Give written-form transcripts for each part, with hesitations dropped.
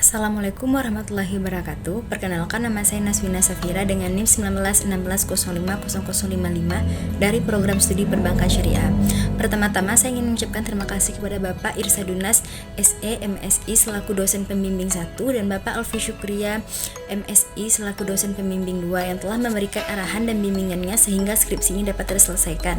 Assalamualaikum warahmatullahi wabarakatuh. Perkenalkan, nama saya Naswina Safira dengan NIM 1916050055 dari program studi perbankan syariah. Pertama-tama saya ingin mengucapkan terima kasih kepada Bapak Irsadunas SE MSI selaku dosen pembimbing 1 dan Bapak Alfi Syukria MSI selaku dosen pembimbing 2 yang telah memberikan arahan dan bimbingannya sehingga skripsi ini dapat terselesaikan.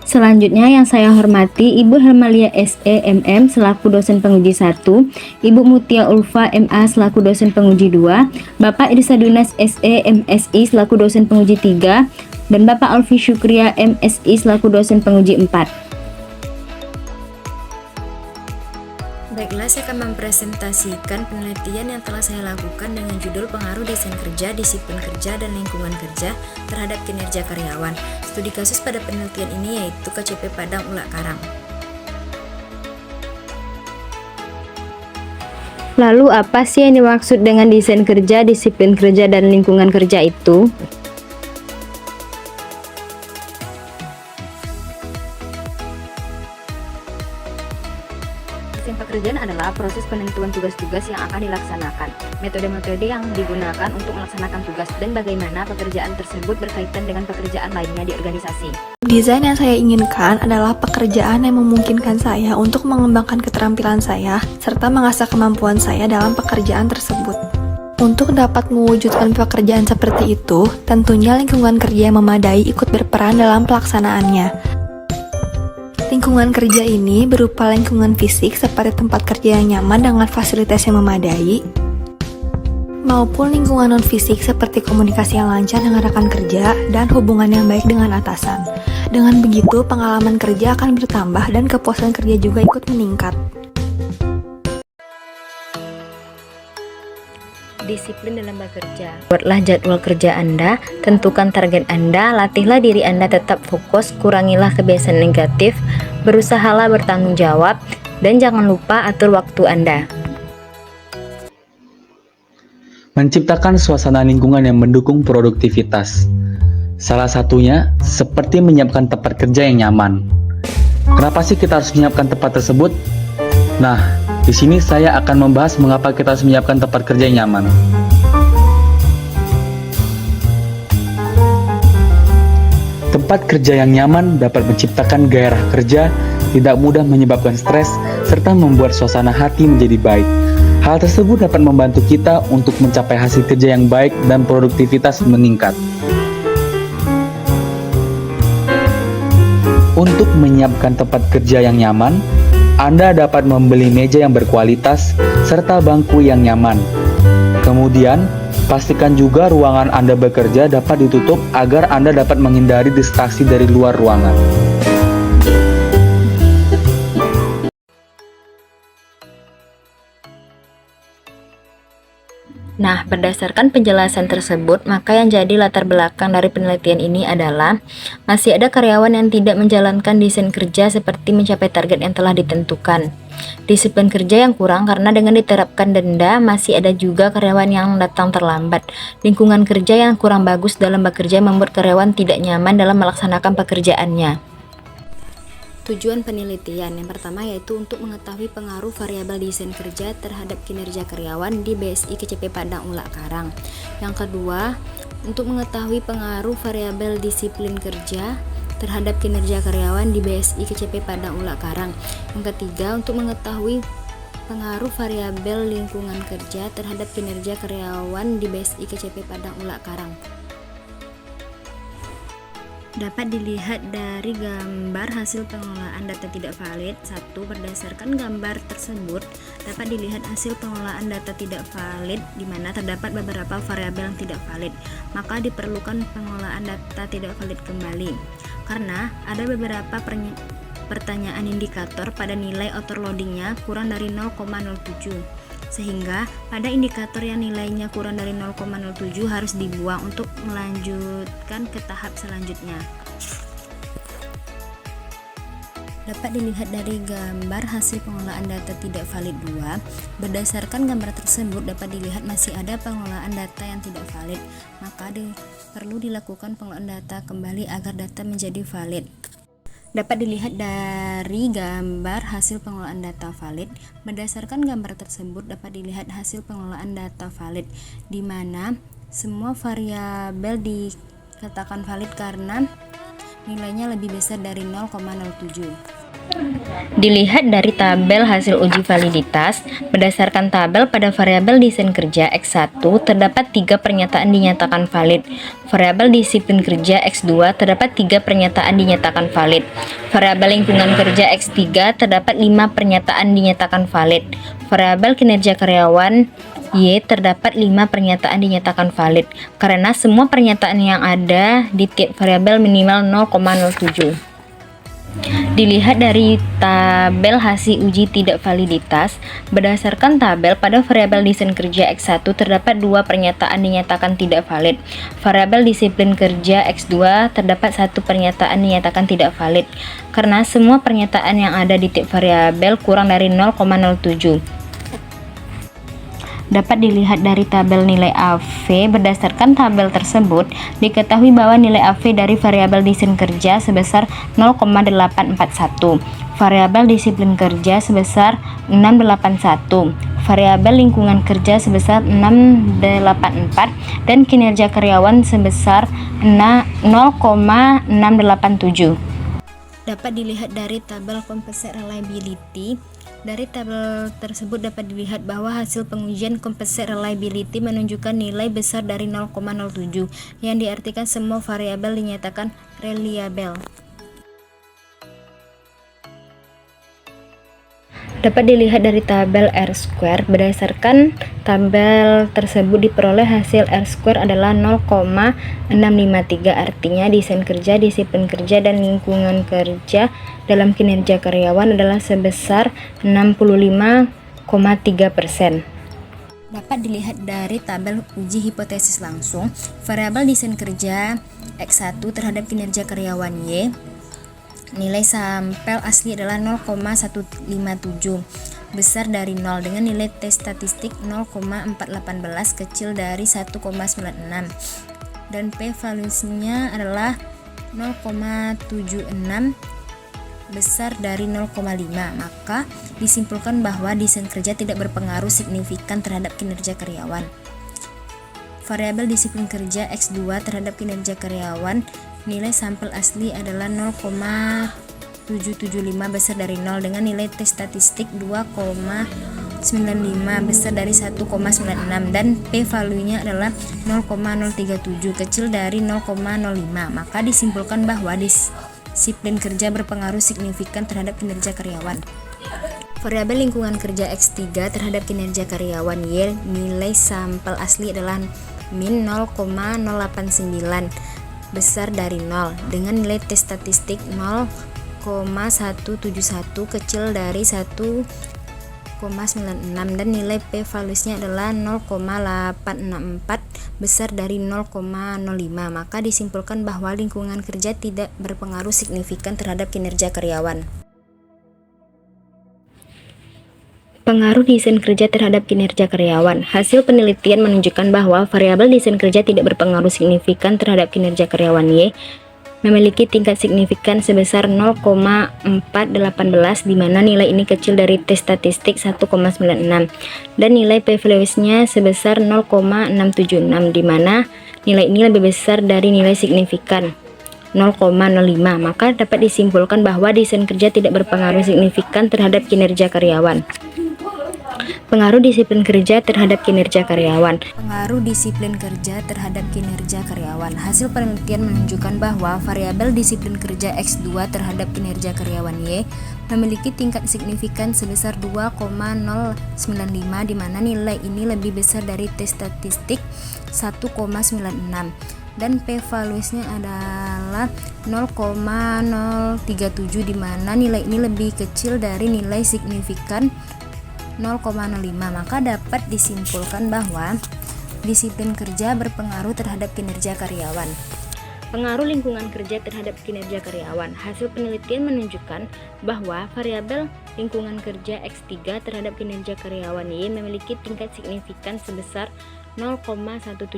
Selanjutnya yang saya hormati Ibu Hermalia SE MM selaku dosen penguji 1, Ibu Mutia Ulfa MA selaku dosen penguji 2, Bapak Irsadunas SE MSI selaku dosen penguji 3, dan Bapak Alfi Syukria MSI selaku dosen penguji 4. Baiklah, saya akan mempresentasikan penelitian yang telah saya lakukan dengan judul Pengaruh Desain Kerja, Disiplin Kerja, dan Lingkungan Kerja terhadap Kinerja Karyawan. Studi kasus pada penelitian ini yaitu KCP Padang Ulak Karang. Lalu apa sih yang dimaksud dengan desain kerja, disiplin kerja, dan lingkungan kerja itu? Desain pekerjaan adalah proses penentuan tugas-tugas yang akan dilaksanakan, metode-metode yang digunakan untuk melaksanakan tugas, dan bagaimana pekerjaan tersebut berkaitan dengan pekerjaan lainnya di organisasi. Desain yang saya inginkan adalah pekerjaan yang memungkinkan saya untuk mengembangkan keterampilan saya, serta mengasah kemampuan saya dalam pekerjaan tersebut. Untuk dapat mewujudkan pekerjaan seperti itu, tentunya lingkungan kerja yang memadai ikut berperan dalam pelaksanaannya. Lingkungan kerja ini berupa lingkungan fisik seperti tempat kerja yang nyaman dengan fasilitas yang memadai, maupun lingkungan non-fisik seperti komunikasi yang lancar dengan rekan kerja dan hubungan yang baik dengan atasan. Dengan begitu, pengalaman kerja akan bertambah dan kepuasan kerja juga ikut meningkat. Disiplin dalam bekerja. Buatlah jadwal kerja Anda, tentukan target Anda, latihlah diri Anda tetap fokus, kurangilah kebiasaan negatif, berusahalah bertanggung jawab, dan jangan lupa atur waktu Anda. Menciptakan suasana lingkungan yang mendukung produktivitas. Salah satunya seperti menyiapkan tempat kerja yang nyaman. Kenapa sih kita harus menyiapkan tempat tersebut? Nah, di sini saya akan membahas mengapa kita harus menyiapkan tempat kerja yang nyaman. Tempat kerja yang nyaman dapat menciptakan gairah kerja, tidak mudah menyebabkan stres, serta membuat suasana hati menjadi baik. Hal tersebut dapat membantu kita untuk mencapai hasil kerja yang baik dan produktivitas meningkat. Untuk menyiapkan tempat kerja yang nyaman, Anda dapat membeli meja yang berkualitas serta bangku yang nyaman. Kemudian, pastikan juga ruangan Anda bekerja dapat ditutup agar Anda dapat menghindari distraksi dari luar ruangan. Nah, berdasarkan penjelasan tersebut, maka yang jadi latar belakang dari penelitian ini adalah masih ada karyawan yang tidak menjalankan desain kerja seperti mencapai target yang telah ditentukan. Disiplin kerja yang kurang karena dengan diterapkan denda, masih ada juga karyawan yang datang terlambat. Lingkungan kerja yang kurang bagus dalam bekerja membuat karyawan tidak nyaman dalam melaksanakan pekerjaannya. Tujuan penelitian yang pertama yaitu untuk mengetahui pengaruh variabel desain kerja terhadap kinerja karyawan di BSI KCP Padang Ulak Karang. Yang kedua, untuk mengetahui pengaruh variabel disiplin kerja terhadap kinerja karyawan di BSI KCP Padang Ulak Karang. Yang ketiga, untuk mengetahui pengaruh variabel lingkungan kerja terhadap kinerja karyawan di BSI KCP Padang Ulak Karang. Dapat dilihat dari gambar hasil pengelolaan data tidak valid. 1. Berdasarkan gambar tersebut, dapat dilihat hasil pengelolaan data tidak valid di mana terdapat beberapa variabel yang tidak valid. Maka diperlukan pengelolaan data tidak valid kembali. Karena ada beberapa pertanyaan indikator pada nilai overloadingnya kurang dari 0,07. Sehingga pada indikator yang nilainya kurang dari 0,07 harus dibuang untuk melanjutkan ke tahap selanjutnya. Dapat dilihat dari gambar hasil pengelolaan data tidak valid 2. Berdasarkan gambar tersebut dapat dilihat masih ada pengelolaan data yang tidak valid, maka perlu dilakukan pengelolaan data kembali agar data menjadi valid. Dapat dilihat dari gambar hasil pengelolaan data valid. Berdasarkan gambar tersebut dapat dilihat hasil pengelolaan data valid, di mana semua variabel dikatakan valid karena nilainya lebih besar dari 0,07. Dilihat dari tabel hasil uji validitas, berdasarkan tabel pada variabel desain kerja X1 terdapat 3 pernyataan dinyatakan valid. Variabel disiplin kerja X2 terdapat 3 pernyataan dinyatakan valid. Variabel lingkungan kerja X3 terdapat 5 pernyataan dinyatakan valid. Variabel kinerja karyawan Y terdapat 5 pernyataan dinyatakan valid karena semua pernyataan yang ada di tiap variabel minimal 0,07. Dilihat dari tabel hasil uji tidak validitas, berdasarkan tabel pada variabel desain kerja X1 terdapat 2 pernyataan dinyatakan tidak valid. Variabel disiplin kerja X2 terdapat 1 pernyataan dinyatakan tidak valid karena semua pernyataan yang ada di tiap variabel kurang dari 0,07. Dapat dilihat dari tabel nilai AV. Berdasarkan tabel tersebut, diketahui bahwa nilai AV dari variabel desain kerja sebesar 0,841, variabel disiplin kerja sebesar 681, variabel lingkungan kerja sebesar 684, dan kinerja karyawan sebesar 0,687. Dapat dilihat dari tabel composite reliability. Dari tabel tersebut dapat dilihat bahwa hasil pengujian composite reliability menunjukkan nilai besar dari 0,07, yang diartikan semua variabel dinyatakan reliable. Dapat dilihat dari tabel R-square. Berdasarkan tabel tersebut diperoleh hasil R-square adalah 0,653, artinya desain kerja, disiplin kerja, dan lingkungan kerja dalam kinerja karyawan adalah sebesar 65,3%. Dapat dilihat dari tabel uji hipotesis langsung, variabel desain kerja X1 terhadap kinerja karyawan Y, nilai sampel asli adalah 0,157, besar dari 0, dengan nilai T statistik 0,418, kecil dari 1,96, dan P valuesinya adalah 0,76, besar dari 0,5. Maka disimpulkan bahwa desain kerja tidak berpengaruh signifikan terhadap kinerja karyawan. Variabel disiplin kerja X2 terhadap kinerja karyawan, nilai sampel asli adalah 0,775, besar dari 0, dengan nilai T statistik 2,95, besar dari 1,96, dan P value-nya adalah 0,037, kecil dari 0,05. Maka disimpulkan bahwa disiplin kerja berpengaruh signifikan terhadap kinerja karyawan. Variabel lingkungan kerja X3 terhadap kinerja karyawan Y, nilai sampel asli adalah min 0,089, besar dari 0, dengan nilai T statistik 0,171, kecil dari 1,96, dan nilai P valuesnya adalah 0,864, besar dari 0,05. Maka disimpulkan bahwa lingkungan kerja tidak berpengaruh signifikan terhadap kinerja karyawan. Pengaruh desain kerja terhadap kinerja karyawan. Hasil penelitian menunjukkan bahwa variabel desain kerja tidak berpengaruh signifikan terhadap kinerja karyawan Y memiliki tingkat signifikan sebesar 0,418, di mana nilai ini kecil dari T statistik 1,96, dan nilai P values-nya sebesar 0,676, di mana nilai ini lebih besar dari nilai signifikan 0,05. Maka dapat disimpulkan bahwa desain kerja tidak berpengaruh signifikan terhadap kinerja karyawan. Pengaruh disiplin kerja terhadap kinerja karyawan. Pengaruh disiplin kerja terhadap kinerja karyawan. Hasil penelitian menunjukkan bahwa variabel disiplin kerja X2 terhadap kinerja karyawan Y memiliki tingkat signifikan sebesar 2,095, di mana nilai ini lebih besar dari T statistik 1,96, dan P valuesnya adalah 0,037, di mana nilai ini lebih kecil dari nilai signifikan 0,05. Maka dapat disimpulkan bahwa disiplin kerja berpengaruh terhadap kinerja karyawan. Pengaruh lingkungan kerja terhadap kinerja karyawan. Hasil penelitian menunjukkan bahwa variabel lingkungan kerja X3 terhadap kinerja karyawan Y memiliki tingkat signifikan sebesar 0,171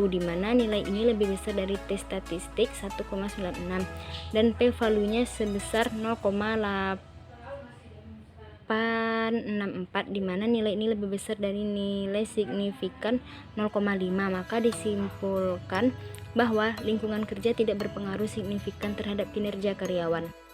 di mana nilai ini lebih besar dari T statistik 1,96 dan P-value-nya sebesar 0,864 di mana nilai ini lebih besar dari nilai signifikan 0,5. Maka disimpulkan bahwa lingkungan kerja tidak berpengaruh signifikan terhadap kinerja karyawan.